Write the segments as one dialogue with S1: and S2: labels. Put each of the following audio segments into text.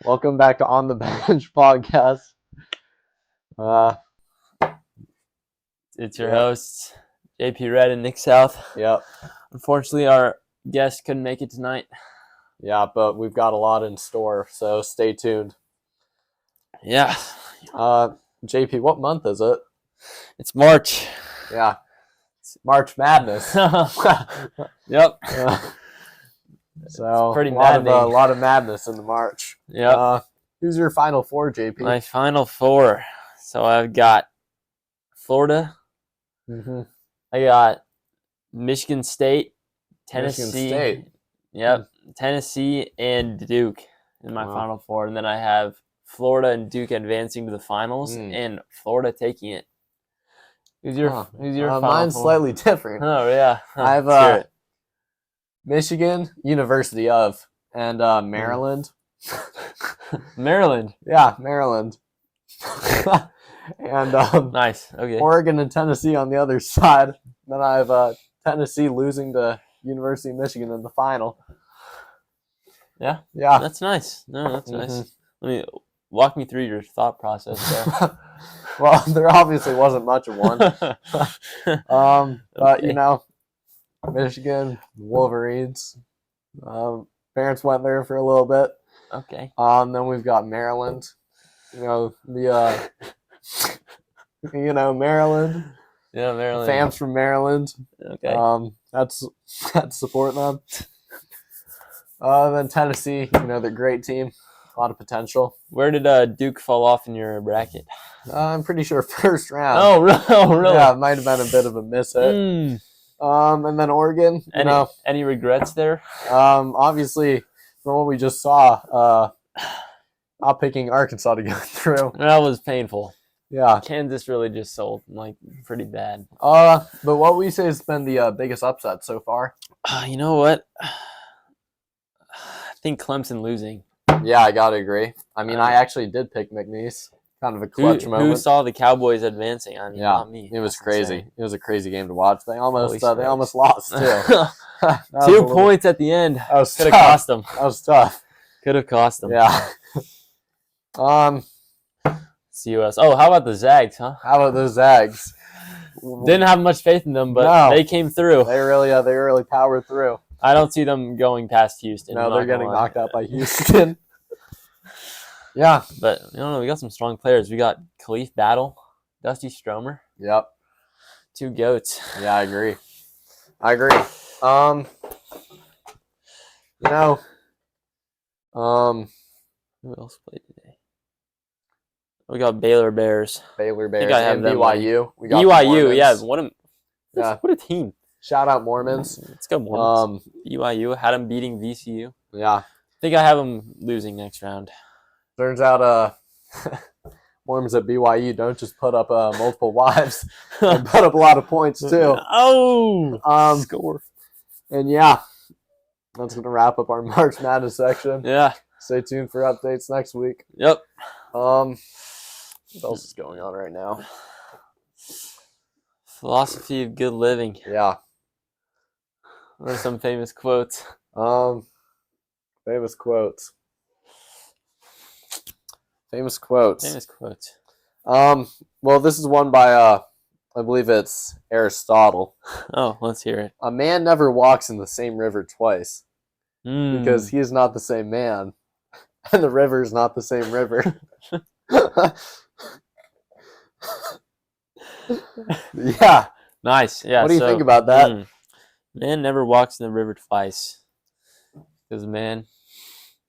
S1: Welcome back to On the Bench podcast. Uh,
S2: It's your
S1: yeah,
S2: hosts, JP Red and Nick South.
S1: yep,
S2: Unfortunately, our guest couldn't make it tonight.
S1: yeah, but we've got a lot in store, so stay tuned.
S2: Yeah,
S1: JP, what month is it?
S2: it's March.
S1: Yeah, it's March Madness.
S2: Yep.
S1: So
S2: pretty
S1: a
S2: maddening.
S1: lot of madness in the March.
S2: Yep.
S1: Who's your final four, JP?
S2: My final four. So I've got Florida.
S1: Mm-hmm.
S2: I got Michigan State, Tennessee.
S1: Michigan State.
S2: Yep. Tennessee and Duke in my
S1: Wow.
S2: final four. And then I have Florida and Duke advancing to the finals and Florida taking it. Who's your final
S1: mine's
S2: four?
S1: slightly different.
S2: Oh, yeah.
S1: I have
S2: Let's hear it.
S1: Michigan, University of, and Maryland.
S2: Maryland.
S1: Yeah, Maryland. And
S2: Nice. Okay.
S1: Oregon and Tennessee on the other side. Then I have Tennessee losing to University of Michigan in the final.
S2: Yeah.
S1: Yeah.
S2: That's nice. No, that's nice.
S1: Mhm.
S2: Let me walk me through your thought process there.
S1: Well, there obviously wasn't much of one. But
S2: Okay.
S1: you know, Michigan, Wolverines. Parents went there for a little bit.
S2: Okay.
S1: Then we've got Maryland. You know, the Maryland.
S2: Yeah, Maryland.
S1: Fans from Maryland.
S2: Okay.
S1: That's support them. Then Tennessee, they're a great team, a lot of potential.
S2: Where did Duke fall off in your bracket?
S1: I'm pretty sure first round.
S2: Oh, really? Oh, really?
S1: Yeah, it might have been a bit of a miss hit. And then Oregon.
S2: Any regrets there?
S1: Obviously, from what we just saw, not picking Arkansas to go through.
S2: That was painful.
S1: Yeah.
S2: Kansas really just sold pretty bad.
S1: But what we say has been the biggest upset so far.
S2: You know what? I think Clemson losing.
S1: Yeah, I gotta agree. I mean, I actually did pick McNeese. Kind of a clutch moment.
S2: Who saw the Cowboys advancing? I mean,
S1: Yeah,
S2: not me.
S1: it was
S2: That's
S1: crazy.
S2: insane.
S1: It was a crazy game to watch. They almost
S2: Holy
S1: lost too. That was
S2: 2
S1: a little-
S2: points at the end.
S1: That was
S2: Could have
S1: tough.
S2: cost them.
S1: That was tough.
S2: Could have cost them.
S1: Yeah.
S2: CUS. Oh, how about the Zags, huh?
S1: How about those Zags?
S2: Didn't have much faith in them, but
S1: No.
S2: they came through.
S1: They really powered through.
S2: I don't see them going past Houston.
S1: No,
S2: I'm
S1: they're
S2: not gonna
S1: getting
S2: lie.
S1: knocked out by Houston. Yeah.
S2: But we got some strong players. We got Khalif Battle, Dusty Stromer,
S1: Yep.
S2: 2 goats.
S1: Yeah, I agree.
S2: Who else played today? We got Baylor Bears.
S1: Baylor
S2: think
S1: Bears
S2: I have
S1: and
S2: them
S1: BYU. We got
S2: BYU,
S1: Mormons.
S2: yeah.
S1: Yeah.
S2: What a team.
S1: Shout out Mormons.
S2: Let's go Mormons. BYU had them beating VCU.
S1: Yeah.
S2: I think I have them losing next round.
S1: Turns out Mormons at BYU don't just put up multiple wives. They put up a lot of points too.
S2: Oh! Score.
S1: And yeah, that's going to wrap up our March Madness section.
S2: Yeah.
S1: Stay tuned for updates next week.
S2: Yep.
S1: What else is going on right now?
S2: Philosophy of good living.
S1: Yeah.
S2: What are some famous quotes?
S1: Famous quotes. Famous quotes. Well, this is one by I believe it's Aristotle.
S2: Oh, let's hear it.
S1: A man never walks in the same river twice because he is not the same man, and the river is not the same river. Yeah.
S2: Nice. Yeah.
S1: What do you think about that?
S2: Man never walks in the river twice. Because man.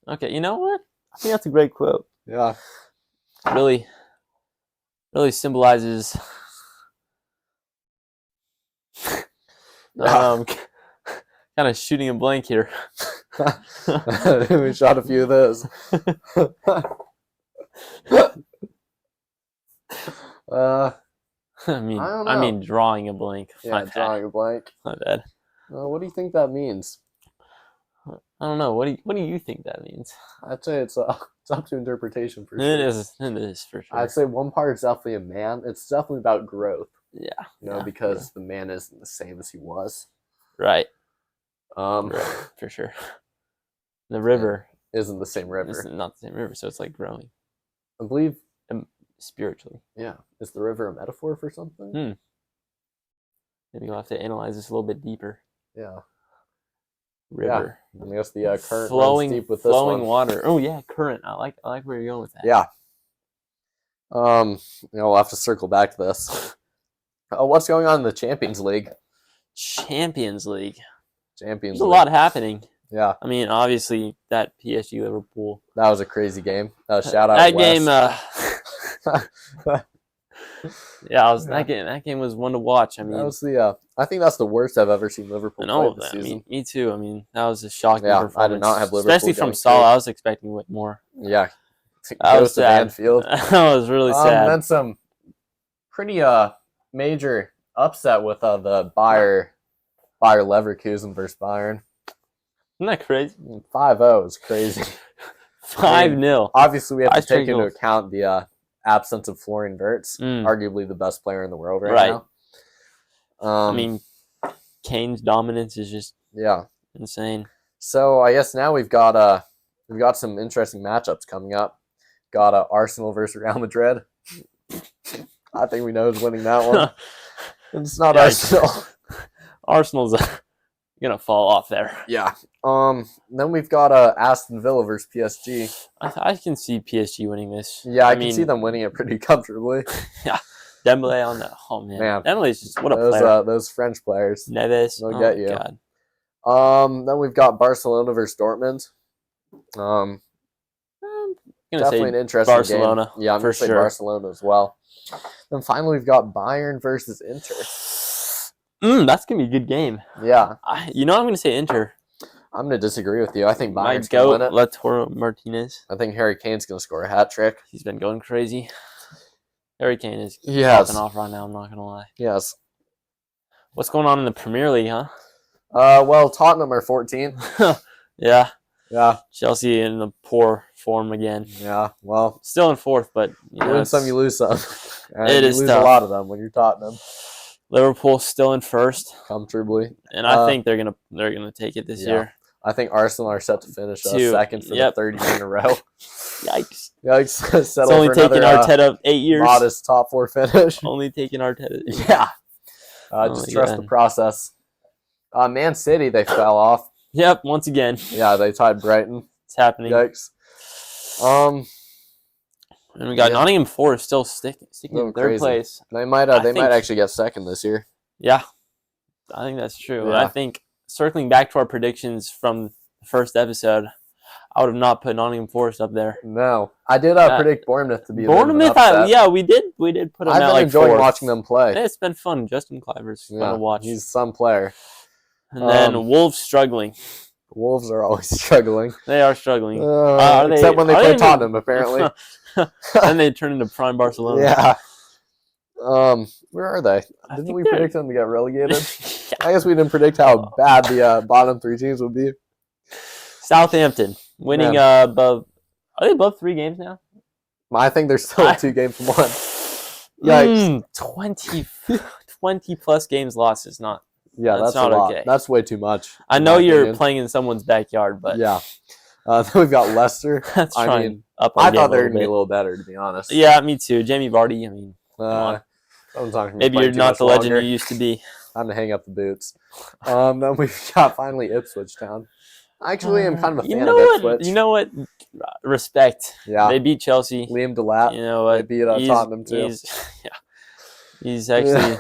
S2: Okay, you know what? I think that's a great quote.
S1: Yeah.
S2: Really symbolizes kind of shooting a blank here.
S1: We shot a few of those.
S2: I mean,
S1: I don't
S2: I
S1: know.
S2: mean, drawing a blank.
S1: Yeah, drawing a blank.
S2: My bad.
S1: What do you think that means?
S2: I don't know. What do you think that means?
S1: I'd say it's up to interpretation for sure.
S2: It is for sure.
S1: I'd say one part is definitely a man. It's definitely about growth.
S2: Yeah.
S1: Because the man isn't the same as he was.
S2: Right.
S1: Right.
S2: For sure. The river
S1: isn't the same river.
S2: It's not the same river, so it's like growing
S1: I believe,
S2: spiritually.
S1: yeah. Is the river a metaphor for something?
S2: Maybe we'll have to analyze this a little bit deeper.
S1: Yeah.
S2: River.
S1: I guess the current
S2: flowing,
S1: runs deep with
S2: flowing
S1: this one.
S2: water. Oh yeah, current. I like where you're going with that.
S1: Yeah. We'll have to circle back to this. What's going on in the Champions League?
S2: Champions League.
S1: Champions
S2: There's a
S1: League.
S2: lot happening.
S1: Yeah,
S2: I mean, obviously that PSG Liverpool.
S1: that was a crazy game. Shout out
S2: That
S1: Wes.
S2: game. Yeah, that game was one to watch. I mean,
S1: that was the. I think that's the worst I've ever seen Liverpool
S2: and
S1: play
S2: all of
S1: this
S2: that.
S1: season.
S2: Me too. I mean, that was a shocking
S1: Yeah, I
S2: performance.
S1: did not have Liverpool
S2: especially from
S1: going
S2: Salah.
S1: through.
S2: I was expecting way more.
S1: Yeah,
S2: That was
S1: goes to
S2: sad.
S1: Anfield.
S2: That was really sad.
S1: Then some pretty major upset with the Bayer Leverkusen versus Bayern.
S2: Isn't that crazy?
S1: 5-0 is crazy.
S2: 5-0.
S1: Obviously, we have to
S2: Five straight
S1: take into
S2: goals.
S1: account the absence of Florian Wirtz,
S2: Mm.
S1: arguably the best player in the world right,
S2: Right.
S1: now.
S2: I mean, Kane's dominance is just
S1: yeah.
S2: insane.
S1: So I guess now we've got some interesting matchups coming up. Got Arsenal versus Real Madrid. I think we know who's winning that one. It's not
S2: Yikes.
S1: Arsenal.
S2: Arsenal's gonna fall off there.
S1: Yeah. Then we've got Aston Villa versus PSG.
S2: I can see PSG winning this.
S1: Yeah, I
S2: mean,
S1: can see them winning it pretty comfortably.
S2: Dembele on that. Oh man, Dembele's just what a player.
S1: Those French players.
S2: Neves.
S1: they'll
S2: Oh
S1: get
S2: my
S1: you.
S2: God.
S1: Then we've got Barcelona versus Dortmund.
S2: I'm gonna
S1: Definitely an
S2: say
S1: interesting
S2: Barcelona,
S1: game. Yeah, I'm
S2: for
S1: gonna say
S2: sure.
S1: Barcelona as well. Then finally, we've got Bayern versus Inter.
S2: That's gonna be a good game.
S1: Yeah,
S2: I'm gonna say Inter.
S1: I'm gonna disagree with you. I think
S2: My
S1: Bayern's gonna win
S2: goat,
S1: it.
S2: Lautaro Martinez.
S1: I think Harry Kane's gonna score a hat trick.
S2: He's been going crazy. Harry Kane is
S1: Yes.
S2: popping off right now. I'm not gonna lie.
S1: Yes.
S2: What's going on in the Premier League, huh?
S1: Well, Tottenham are 14.
S2: Yeah.
S1: Yeah.
S2: Chelsea in the poor form again.
S1: Yeah. Well,
S2: Still in fourth, but
S1: you win some, you lose some. And
S2: It
S1: you
S2: is
S1: lose
S2: tough.
S1: a lot of them when you're Tottenham
S2: Liverpool still in first,
S1: comfortably.
S2: and I think they're gonna take it this
S1: yeah.
S2: year.
S1: I think Arsenal are set to finish
S2: Two.
S1: second for
S2: Yep.
S1: the third year in a row.
S2: Yikes!
S1: Yikes!
S2: It's
S1: Settle
S2: only
S1: for
S2: taken
S1: another
S2: Arteta 8 years.
S1: modest top 4 finish.
S2: Only taking Arteta.
S1: Yeah.
S2: Oh
S1: Just
S2: my
S1: trust the
S2: God.
S1: process. Man City, they fell off.
S2: Yep. Once again,
S1: Yeah, they tied Brighton.
S2: it's happening.
S1: Yikes.
S2: And we got
S1: Yeah.
S2: Nottingham Forest still sticking
S1: Going
S2: in third
S1: crazy.
S2: place.
S1: They might
S2: I
S1: they
S2: think-
S1: might actually get second this year.
S2: Yeah, I think that's true.
S1: Yeah.
S2: I think circling back to our predictions from the first episode, I would have not put Nottingham Forest up there.
S1: No, I did predict Bournemouth to be
S2: Bournemouth, we did put them
S1: I've
S2: at
S1: been
S2: like
S1: enjoying
S2: fourth.
S1: watching them play.
S2: It's been fun. Justin Cliver's fun
S1: Yeah,
S2: to watch.
S1: he's some player.
S2: And then Wolves struggling.
S1: Wolves are always struggling.
S2: They are struggling.
S1: Except when they
S2: are
S1: play
S2: even-
S1: Tottenham, apparently.
S2: Then they turn into prime Barcelona.
S1: Yeah. Where are they?
S2: I
S1: Didn't
S2: think
S1: we
S2: they're-
S1: predict them to get relegated?
S2: Yeah.
S1: I guess we didn't predict how bad the bottom 3 teams would be.
S2: Southampton winning above. Are they above 3 games now?
S1: I think they're still 2 games from 1. Yikes.
S2: 20 plus games lost is not.
S1: Yeah,
S2: That's
S1: that's
S2: not
S1: a lot.
S2: okay.
S1: That's way too much.
S2: I
S1: in
S2: know
S1: my
S2: you're
S1: opinion.
S2: playing in someone's backyard, but
S1: Yeah. Then we've got Leicester.
S2: that's
S1: I
S2: trying
S1: mean,
S2: up.
S1: I
S2: our game
S1: thought they were
S2: a
S1: going to be a
S2: little
S1: little better, to be honest.
S2: bit. Yeah, me too. Jamie Vardy. I mean,
S1: on. Someone's not gonna be
S2: maybe
S1: playing
S2: you're
S1: too
S2: not
S1: much
S2: the legend
S1: longer.
S2: you used to be.
S1: Time to hang up the boots. Then we've got finally Ipswich Town. Actually, I'm kind of a fan of Ipswich.
S2: You know what? Respect.
S1: Yeah.
S2: They beat Chelsea.
S1: Liam Delap.
S2: You know what?
S1: They beat Tottenham, too.
S2: He's actually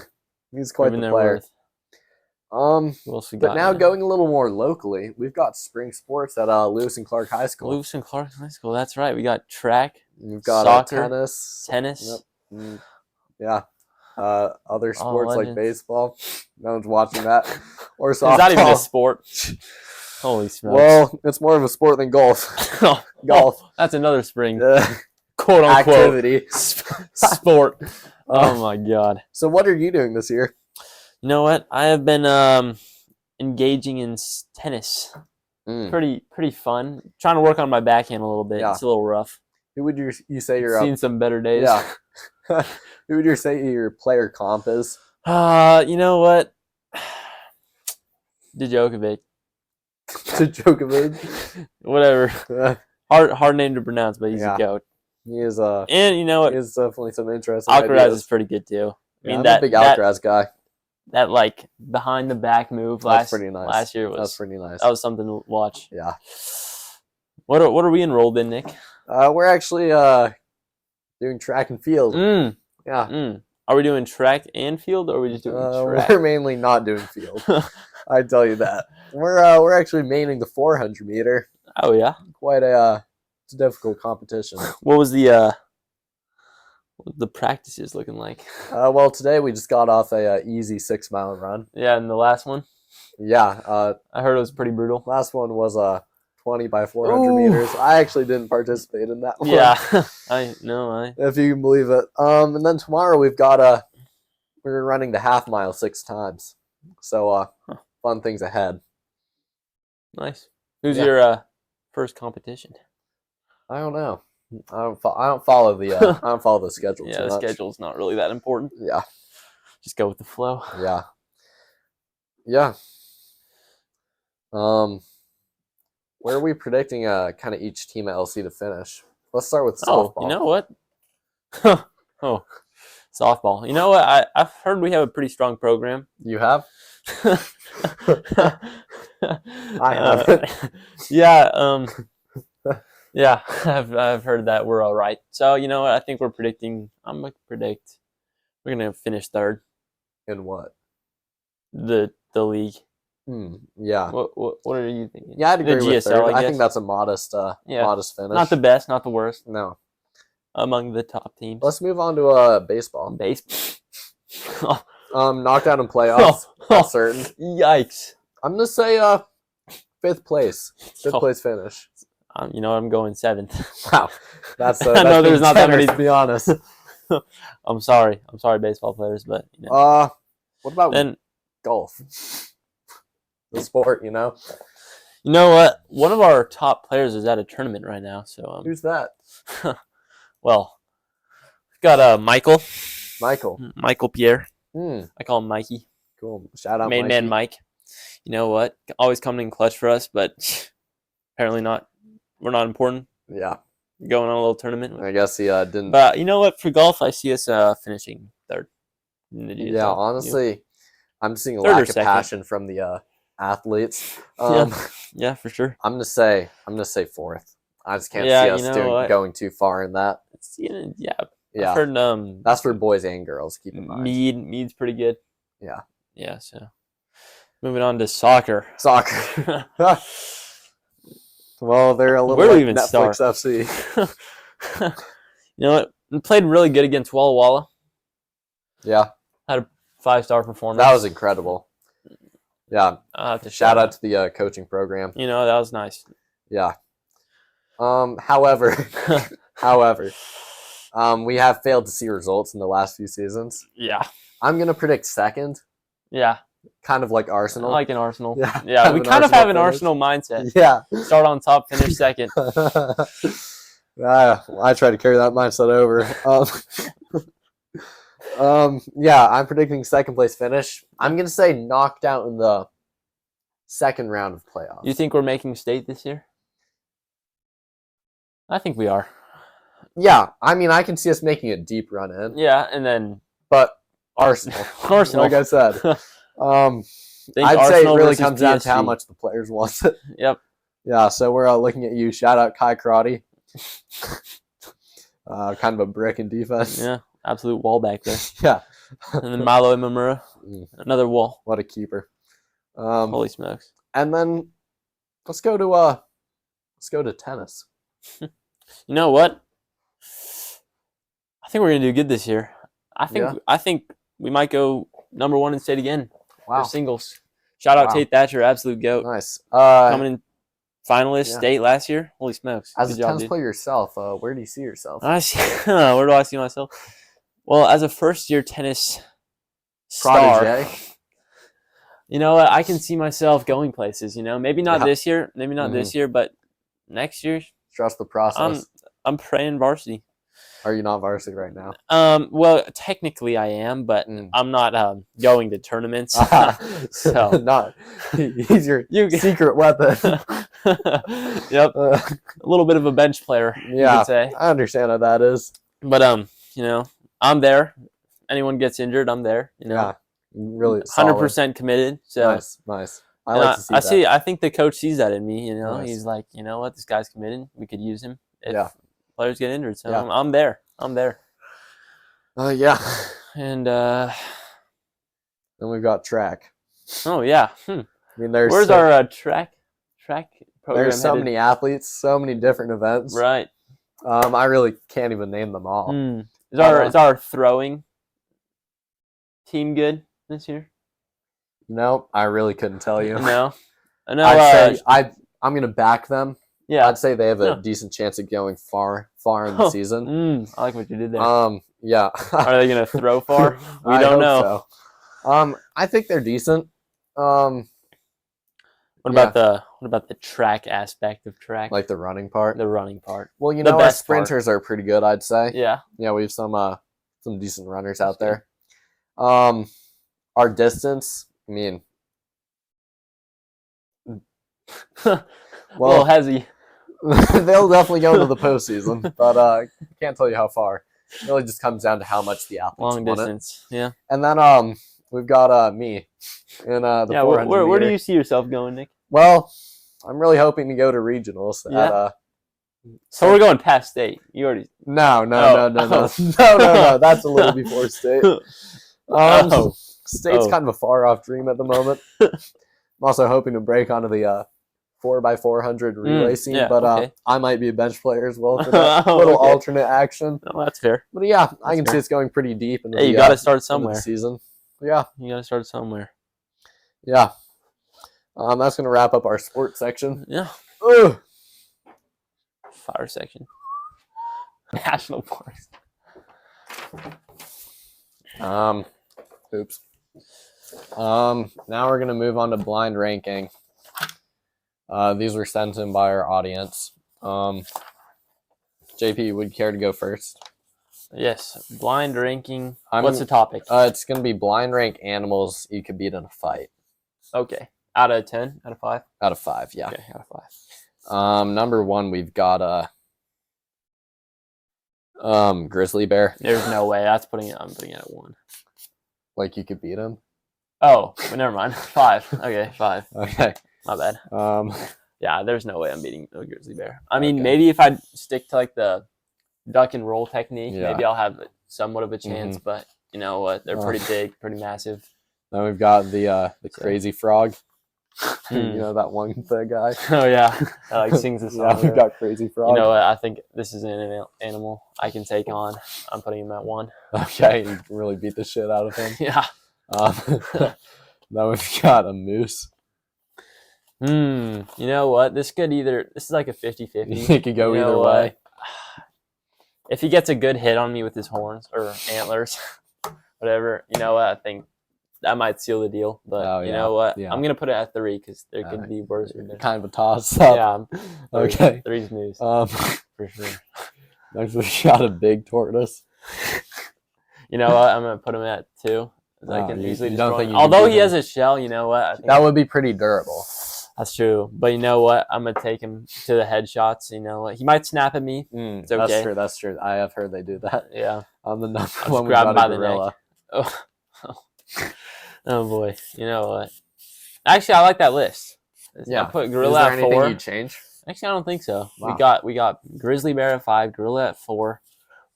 S1: He's quite
S2: proven
S1: the
S2: their
S1: player.
S2: worth. Who else we
S1: But
S2: got?
S1: now going a little more locally, we've got spring sports at Lewis and Clark High School.
S2: Lewis and Clark High School. That's right. We got track,
S1: We've got
S2: soccer,
S1: tennis.
S2: tennis.
S1: Yep. Yeah. Other sports like
S2: legends.
S1: baseball. No one's watching that. Or
S2: It's
S1: softball.
S2: not even a sport. Holy smokes.
S1: Well, it's more of a sport than golf. Golf.
S2: That's another spring.
S1: Uh,
S2: Quote unquote.
S1: activity.
S2: Sport. Oh my God.
S1: So what are you doing this year?
S2: You know what? I have been engaging in tennis. Pretty fun. Trying to work on my backhand a little bit.
S1: Yeah.
S2: It's a little rough.
S1: Who would you say you're
S2: Seen some better days.
S1: Yeah. Who would you say your player comp is?
S2: You know what? Djokovic.
S1: to Djokovic.
S2: Whatever. Hard name to pronounce, but he's a goat.
S1: He is
S2: and you know what?
S1: He is definitely some interesting
S2: Alcaraz
S1: ideas.
S2: is pretty good too. I mean,
S1: I'm a big Alcaraz guy.
S2: That like behind the back move
S1: pretty nice.
S2: last year was
S1: pretty nice.
S2: That was something to watch.
S1: Yeah.
S2: What are we enrolled in, Nick?
S1: We're actually doing track and field. Yeah.
S2: Are we doing track and field, or are we just doing track?
S1: We're mainly not doing field. I tell you that. We're actually maining the 400 meter.
S2: Oh yeah.
S1: Quite a it's a difficult competition.
S2: What was the practices looking like?
S1: Well, today we just got off a easy 6 mile run.
S2: Yeah, and the last one.
S1: Yeah.
S2: I heard it was pretty brutal.
S1: Last one was 20 by 400 meters. I actually didn't participate in that one.
S2: Yeah, I know.
S1: If you can believe it. And then tomorrow we've got we're running the half mile 6 times. So fun things ahead.
S2: Nice. Who's your first competition?
S1: I don't know. I don't follow the I don't follow the schedule.
S2: Yeah,
S1: too
S2: the
S1: much.
S2: schedule's not really that important.
S1: Yeah.
S2: Just go with the flow.
S1: Yeah. Yeah. Where are we predicting kind of each team at LC to finish? Let's start with softball.
S2: Oh, you know what? Softball. You know what? I've heard we have a pretty strong program.
S1: You have? I haven't.
S2: Yeah. Yeah. I've heard that we're all right. So you know what? I think I'm gonna predict we're gonna finish third.
S1: In what?
S2: The league.
S1: Yeah.
S2: What are you thinking?
S1: Yeah, I'd agree with third. I think that's a modest finish.
S2: Not the best, not the worst.
S1: No.
S2: Among the top teams.
S1: Let's move on to baseball.
S2: Baseball.
S1: Knockout and playoffs. That's certain.
S2: Yikes.
S1: I'm gonna say 5th place. 5th place finish.
S2: You know, I'm going 7th.
S1: Wow. That's
S2: I know there's not that many,
S1: to be honest.
S2: I'm sorry, baseball players, but you
S1: know. What about
S2: then
S1: golf? The sport, you know.
S2: You know what? One of our top players is at a tournament right now. So
S1: who's that?
S2: Well, we've got Michael Pierre. I call him Mikey.
S1: Cool. Shout out,
S2: main man Mike. You know what? Always coming in clutch for us, but apparently not. We're not important.
S1: Yeah.
S2: Going on a little tournament.
S1: I guess he didn't.
S2: But you know what? For golf, I see us finishing third.
S1: Yeah, honestly, I'm seeing a lack of passion from the athletes.
S2: Yeah, for sure.
S1: I'm gonna say 4th. I just can't see us going too far in that.
S2: Yeah.
S1: I've
S2: heard,
S1: that's for boys and girls. Keep in mind.
S2: Mead's pretty good.
S1: Yeah.
S2: Yeah. So moving on to soccer.
S1: Well, they're a little
S2: Where do we
S1: like
S2: even
S1: Netflix
S2: start?
S1: FC.
S2: You know what? We played really good against Walla Walla.
S1: Yeah.
S2: Had a 5-star performance.
S1: That was incredible. Yeah. Shout out to the coaching program.
S2: You know, that was nice.
S1: Yeah. However, we have failed to see results in the last few seasons.
S2: Yeah.
S1: I'm gonna predict 2nd.
S2: Yeah.
S1: Kind of like Arsenal.
S2: I like an Arsenal.
S1: Yeah.
S2: Yeah. We kind of have an Arsenal mindset.
S1: Yeah.
S2: Start on top, finish 2nd.
S1: I try to carry that mindset over. Yeah, I'm predicting 2nd place finish. I'm gonna say knocked out in the 2nd round of playoffs.
S2: You think we're making state this year? I think we are.
S1: Yeah, I mean, I can see us making a deep run in.
S2: Yeah, and then
S1: but Arsenal, like I said, I'd say it really comes down to how much the players want it.
S2: Yep.
S1: Yeah, so we're looking at you. Shout out Kai Karate. Kind of a brick in defense.
S2: Yeah, absolute wall back there.
S1: Yeah.
S2: And then Milo Imamura, another wall.
S1: What a keeper.
S2: Holy smokes.
S1: And then let's go to tennis.
S2: You know what? I think we're gonna do good this year. I think we might go number 1 in state again.
S1: Wow.
S2: For singles. Shout out Tate Thatcher, absolute goat.
S1: Nice.
S2: Coming in finalist state last year. Holy smokes.
S1: As a tennis player yourself, where do you see yourself?
S2: Where do I see myself? Well, as a first-year tennis
S1: prodigy.
S2: star, you know what? I can see myself going places. You know, maybe not this year, this year, but next year.
S1: Trust the process.
S2: I'm praying varsity.
S1: Are you not varsity right now?
S2: Well, technically I am, but I'm not going to tournaments. So
S1: not. He's your secret weapon.
S2: Yep, a little bit of a bench player.
S1: Yeah,
S2: you could say.
S1: I understand how that is.
S2: But I'm there. Anyone gets injured, I'm there.
S1: Yeah, really
S2: 100% committed. So
S1: nice. I like to see that.
S2: I think the coach sees that in me.
S1: Nice.
S2: He's like, you know what, this guy's committed. We could use him if players get injured. So
S1: Yeah.
S2: I'm there. I'm there.
S1: Yeah.
S2: And
S1: then we've got track.
S2: oh yeah.
S1: I mean,
S2: Where's our track program?
S1: There's so many athletes, so many different events.
S2: Right.
S1: I really can't even name them all.
S2: Is our throwing team good this year?
S1: No, I really couldn't tell you.
S2: No. No.
S1: I'd say I'm gonna back them.
S2: Yeah.
S1: I'd say they have a decent chance of going far in the season.
S2: I like what you did there.
S1: Yeah.
S2: Are they gonna throw far? We
S1: I
S2: don't
S1: hope
S2: know.
S1: So. I think they're decent.
S2: What about the track aspect of track?
S1: Like the running part?
S2: The running part.
S1: Well, you know, our sprinters are pretty good, I'd say.
S2: Yeah.
S1: Yeah, we have some decent runners out there. Our distance, I mean,
S2: well, has he?
S1: They'll definitely go into the postseason, but I can't tell you how far. It really just comes down to how much the athletes
S2: long
S1: want
S2: distance.
S1: it.
S2: Yeah.
S1: And then we've got me in the 400
S2: where do
S1: meter.
S2: you see yourself going, Nick?
S1: Well, I'm really hoping to go to regionals.
S2: Yeah. So we're going past state. You already.
S1: No. That's a little before state. State's kind of a far off dream at the moment. I'm also hoping to break onto the 4x400 relay scene, but I might be a bench player as well for that little alternate action.
S2: Oh, that's fair.
S1: But yeah, I can see it's going pretty deep into
S2: you got to start somewhere.
S1: The season. Yeah,
S2: you got to start somewhere.
S1: Yeah. That's gonna wrap up our sports section.
S2: Yeah.
S1: Ugh.
S2: Fire section. National parks.
S1: Oops. Now we're gonna move on to blind ranking. These were sent in by our audience. JP, would you care to go first?
S2: Yes. Blind ranking. What's the topic?
S1: It's gonna be blind rank animals you could beat in a fight.
S2: Okay. Out of 10? Out of 5?
S1: Out of 5, yeah.
S2: Okay, out of 5.
S1: Number 1, we've got grizzly bear.
S2: There's no way. I'm putting it at 1.
S1: Like you could beat him?
S2: Oh, never mind. 5. Okay, 5.
S1: Okay.
S2: My bad. Yeah, there's no way I'm beating a grizzly bear. I mean,
S1: Okay.
S2: maybe if I stick to like the duck and roll technique, maybe I'll have somewhat of a chance, but you know what? They're pretty big, pretty massive.
S1: Then we've got the crazy frog. You know that one guy?
S2: Oh yeah, like sings a song.
S1: Yeah, we've got crazy frog.
S2: You know what? I think this is an animal I can take on. I'm putting him at 1.
S1: Okay, you can really beat the shit out of him.
S2: Yeah.
S1: Then we've got a moose.
S2: You know what? This is like a 50-50.
S1: It could go either way.
S2: If he gets a good hit on me with his horns or antlers, whatever, you know what? I think that might seal the deal. But you know what?
S1: Yeah.
S2: I'm going to put it at 3 because there could be worse.
S1: Kind of a toss up.
S2: Yeah.
S1: Okay.
S2: 3's moose. For sure.
S1: Next we got a big tortoise.
S2: You know what? I'm going to put him at 2. I can easily destroy him. Although he has a shell, you know what? I think
S1: that would be pretty durable.
S2: That's true. But you know what? I'm going to take him to the headshots. You know what? He might snap at me. It's okay.
S1: That's true. I have heard they do that.
S2: Yeah.
S1: On the number
S2: I'll
S1: one, we
S2: grab him
S1: got
S2: by
S1: a gorilla.
S2: the neck. Oh boy. You know what? Actually, I like that list.
S1: Yeah.
S2: I put gorilla at 4.
S1: Is there anything you change?
S2: Actually, I don't think so.
S1: Wow.
S2: We got grizzly bear at 5, gorilla at 4.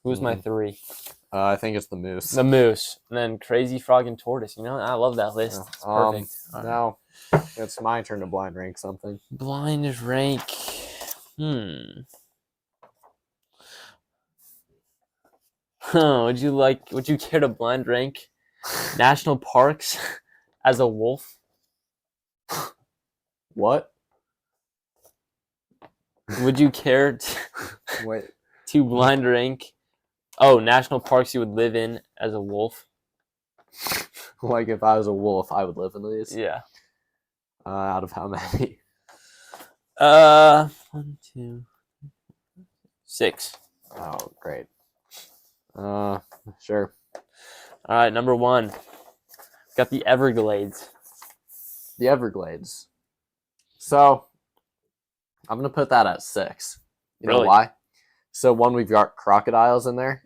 S2: Who's my 3?
S1: I think it's the moose.
S2: The moose. And then crazy frog and tortoise. You know, I love that list. It's perfect.
S1: Now, it's my turn to blind rank something.
S2: Blind rank. Would you care to blind rank national parks as a wolf?
S1: What?
S2: Would you care to blind rank national parks you would live in as a wolf?
S1: Like if I was a wolf, I would live in these?
S2: Yeah.
S1: Out of how many?
S2: 1, 2, 6.
S1: Oh, great. Sure.
S2: All right, number 1. Got the Everglades.
S1: The Everglades. So, I'm going to put that at 6. You know
S2: Really?
S1: why? So, one, we've got crocodiles in there.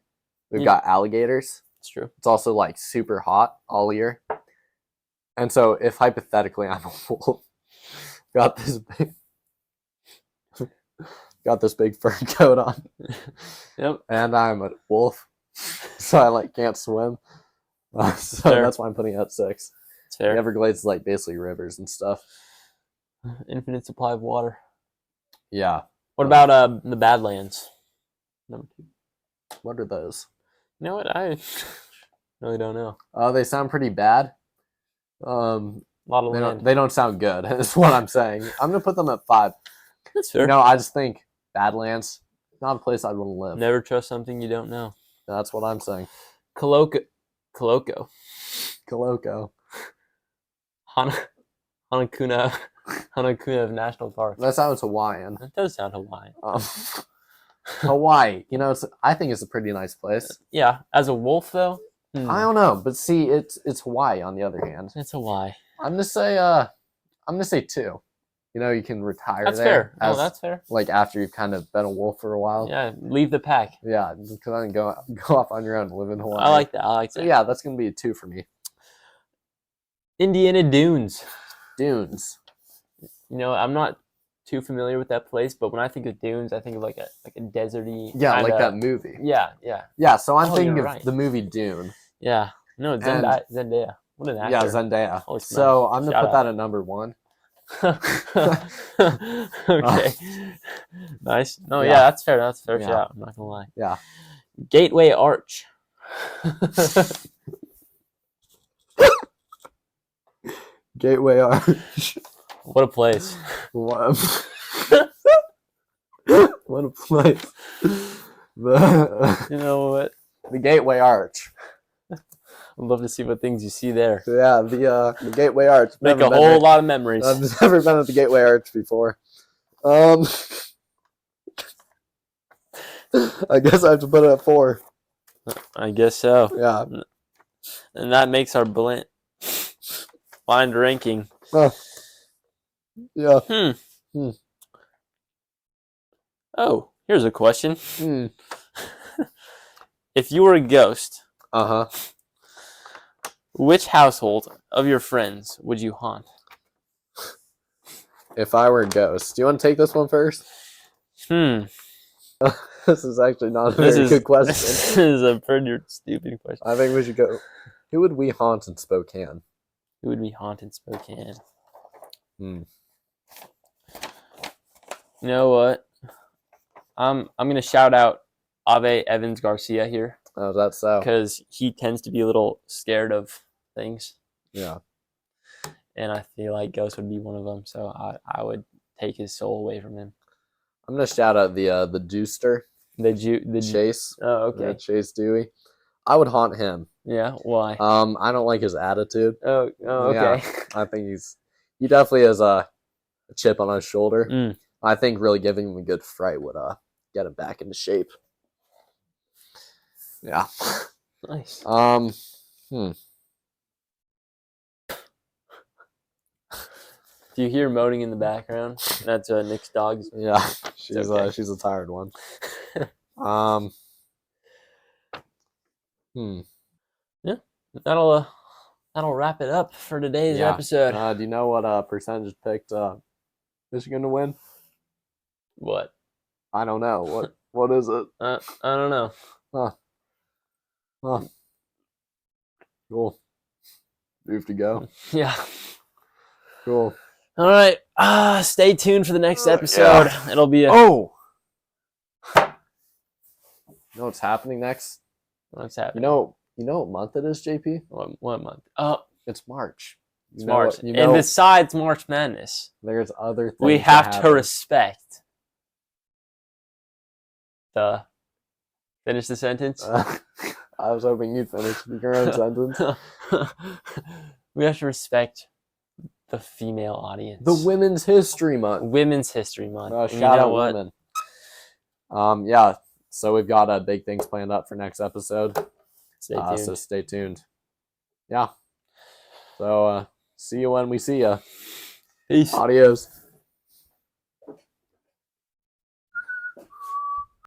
S1: We've got alligators.
S2: It's true.
S1: It's also like super hot all year. And so, if hypothetically I'm a wolf, got this big fur coat on,
S2: Yep.
S1: and I'm a wolf, so I like can't swim. So
S2: Fair.
S1: that's why I'm putting it at 6.
S2: It's fair.
S1: The Everglades is like basically rivers and stuff.
S2: Infinite supply of water.
S1: Yeah.
S2: What about the Badlands? Number 2.
S1: What are those?
S2: You know what? I really don't know.
S1: They sound pretty bad.
S2: A lot of land.
S1: They don't sound good. Is what I'm saying. I'm gonna put them at 5.
S2: That's fair.
S1: You know, I just think Badlands, not a place I'd want to live.
S2: Never trust something you don't know.
S1: That's what I'm saying.
S2: Coloco.
S1: Coloco.
S2: Hanakuna National Park.
S1: That sounds Hawaiian.
S2: That does sound Hawaiian.
S1: Hawaii. You know, I think it's a pretty nice place.
S2: Yeah, as a wolf though,
S1: I don't know, but see, it's Hawaii on the other hand.
S2: it's Hawaii.
S1: I'm gonna say 2. You know, you can retire
S2: That's
S1: there.
S2: fair. That's fair.
S1: Like after you've kind of been a wolf for a while.
S2: Yeah, leave the pack.
S1: Yeah, because I can go off on your own and live in Hawaii.
S2: I like that.
S1: So yeah, that's gonna be a 2 for me.
S2: Indiana Dunes.
S1: Dunes.
S2: You know, I'm not too familiar with that place, but when I think of dunes, I think of like a deserty.
S1: Yeah,
S2: kinda,
S1: like that movie.
S2: Yeah.
S1: Yeah, so I'm
S2: Oh,
S1: thinking
S2: you're
S1: of
S2: right.
S1: the movie Dune.
S2: Yeah. No, it's
S1: And-
S2: Zendaya. What an actor.
S1: Yeah, Zendaya.
S2: Holy
S1: So
S2: smokes.
S1: I'm gonna
S2: Shout
S1: put that at number 1.
S2: Okay. Nice. No,
S1: Yeah.
S2: yeah, that's fair. That's a fair
S1: Yeah.
S2: shout. I'm not gonna lie.
S1: Yeah.
S2: Gateway Arch.
S1: Gateway Arch.
S2: What a place.
S1: What a place.
S2: You know what?
S1: The Gateway Arch.
S2: I'd love to see what things you see there.
S1: Yeah, the Gateway Arch.
S2: Make
S1: Never
S2: a
S1: been
S2: whole
S1: there.
S2: lot of memories.
S1: I've never been at the Gateway Arch before. I guess I have to put it at 4.
S2: I guess so.
S1: Yeah.
S2: And that makes our blind ranking.
S1: Yeah.
S2: Oh, here's a question.
S1: Mm.
S2: If you were a ghost,
S1: Uh-huh.
S2: which household of your friends would you haunt?
S1: If I were a ghost. Do you want to take this one first? This is actually not a very good question.
S2: This is a pretty stupid question.
S1: I think we should go. Who would we haunt in Spokane?
S2: Who would be haunting Spokane?
S1: Hmm.
S2: You know what? I'm gonna shout out Ave Evans Garcia here
S1: Oh, that's so.
S2: because he tends to be a little scared of things,
S1: Yeah.
S2: and I feel like ghosts would be one of them. So I would take his soul away from him.
S1: I'm gonna shout out the Deuster,
S2: The
S1: Chase.
S2: Oh,
S1: Yeah,
S2: okay.
S1: Chase Dewey. I would haunt him.
S2: Yeah. Why?
S1: I don't like his attitude.
S2: Oh, okay.
S1: I think he definitely has a chip on his shoulder.
S2: Mm.
S1: I think really giving him a good fright would get him back into shape. Yeah.
S2: Nice. Do you hear moaning in the background? That's Nick's dogs.
S1: Yeah. She's
S2: okay.
S1: she's a tired one.
S2: That'll wrap it up for today's
S1: Yeah.
S2: episode.
S1: Do you know what percentage picked Michigan to win?
S2: What?
S1: I don't know. What is it?
S2: I don't know.
S1: Huh. Cool. We have to go.
S2: Yeah.
S1: Cool.
S2: All right. Stay tuned for the next episode.
S1: Yeah.
S2: It'll be a.
S1: Oh. You know what's happening next?
S2: What's happening?
S1: You know what month it is, JP?
S2: What month? Oh,
S1: It's March.
S2: it's
S1: You know
S2: March.
S1: what- you
S2: And
S1: know
S2: besides March Madness,
S1: there's other things.
S2: we
S1: that
S2: have to
S1: happen.
S2: respect the. Finish the sentence.
S1: I was hoping you'd finish your own sentence.
S2: We have to respect the female audience.
S1: The Women's History Month.
S2: Women's History Month. And
S1: Shout out women. Yeah. So we've got big things planned up for next episode.
S2: Stay tuned.
S1: So stay tuned. Yeah. So see you when we see you.
S2: Peace.
S1: Adios.